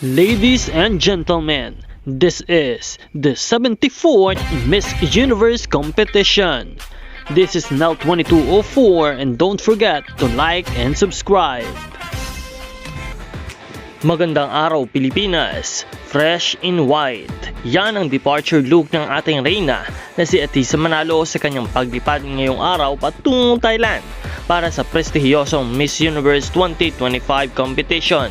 Ladies and gentlemen, this is the 74th Miss Universe competition. This is Nell 2204 and don't forget to like and subscribe. Magandang araw Pilipinas, fresh in white. Yan ang departure look ng ating reyna na si Atisa Manalo sa kanyang paglipad ngayong araw patungong Thailand para sa prestihiyosong Miss Universe 2025 competition.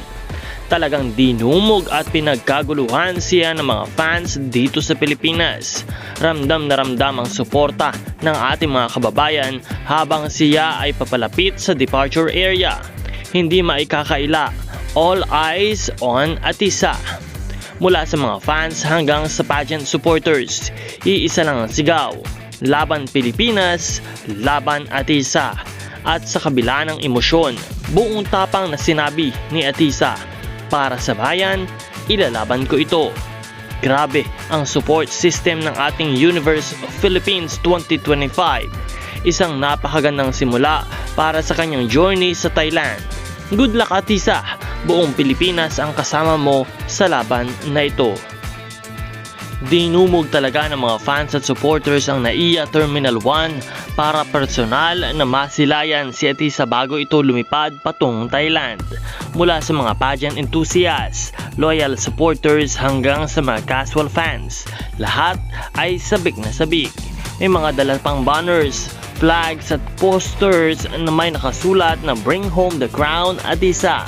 Talagang dinumog at pinagkaguluhan siya ng mga fans dito sa Pilipinas. Ramdam na ramdam ang suporta ng ating mga kababayan habang siya ay papalapit sa departure area. Hindi maikakaila, all eyes on Atisa. Mula sa mga fans hanggang sa pageant supporters, iisa lang ang sigaw, laban Pilipinas, laban Atisa. At sa kabila ng emosyon, buong tapang na sinabi ni Atisa, para sa bayan, ilalaban ko ito. Grabe ang support system ng ating Universe Philippines 2025. Isang napakagandang simula para sa kanyang journey sa Thailand. Good luck Atisa, buong Pilipinas ang kasama mo sa laban na ito. Dinumog talaga ng mga fans at supporters ang NAIA Terminal 1 para personal na masilayan si Atisa bago ito lumipad patungong Thailand. Mula sa mga pageant enthusiasts, loyal supporters hanggang sa mga casual fans, lahat ay sabik na sabik. May mga dala pang banners, flags at posters na may nakasulat na Bring Home the Crown Atisa.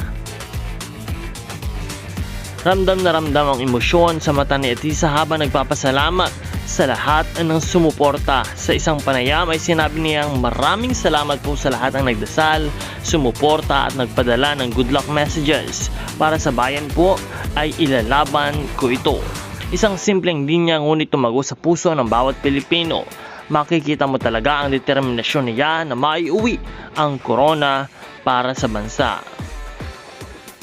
Ramdam na ramdam ang emosyon sa mata ni Atisa habang nagpapasalamat sa lahat ng sumuporta. Sa isang panayam ay sinabi niyang maraming salamat po sa lahat ng nagdasal, sumuporta at nagpadala ng good luck messages. Para sa bayan po ay ilalaban ko ito. Isang simpleng linya ngunit tumago sa puso ng bawat Pilipino. Makikita mo talaga ang determinasyon niya na maiuwi ang corona para sa bansa.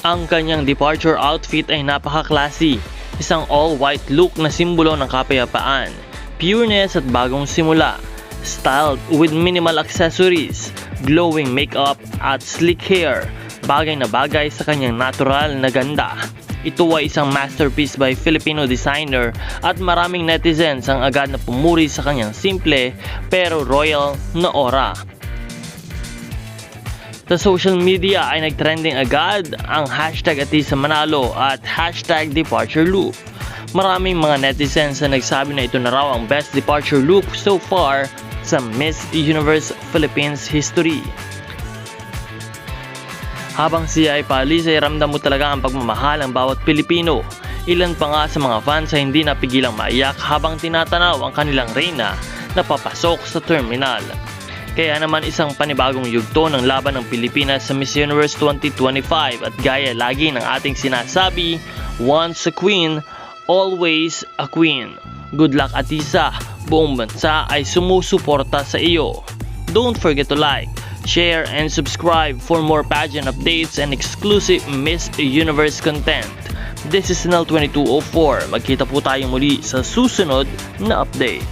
Ang kanyang departure outfit ay napaka-classy, isang all-white look na simbolo ng kapayapaan, pureness at bagong simula, styled with minimal accessories, glowing makeup at sleek hair, bagay na bagay sa kanyang natural na ganda. Ito ay isang masterpiece by Filipino designer at maraming netizens ang agad na pumuri sa kanyang simple pero royal na aura. Sa social media ay nagtrending agad ang hashtag Atisa Manalo at hashtag departure look. Maraming mga netizens na nagsabi na ito na raw ang best departure look so far sa Miss Universe Philippines history. Habang siya ay paalis ay ramdam mo talaga ang pagmamahal ng bawat Pilipino. Ilan pa nga sa mga fans ay hindi napigilang maiyak habang tinatanaw ang kanilang reyna na papasok sa terminal. Kaya naman isang panibagong yugto ng laban ng Pilipinas sa Miss Universe 2025 at gaya lagi ng ating sinasabi, once a queen, always a queen. Good luck Atisa, buong bansa ay sumusuporta sa iyo. Don't forget to like, share and subscribe for more pageant updates and exclusive Miss Universe content. This is Nell 2204. Magkita po tayong muli sa susunod na update.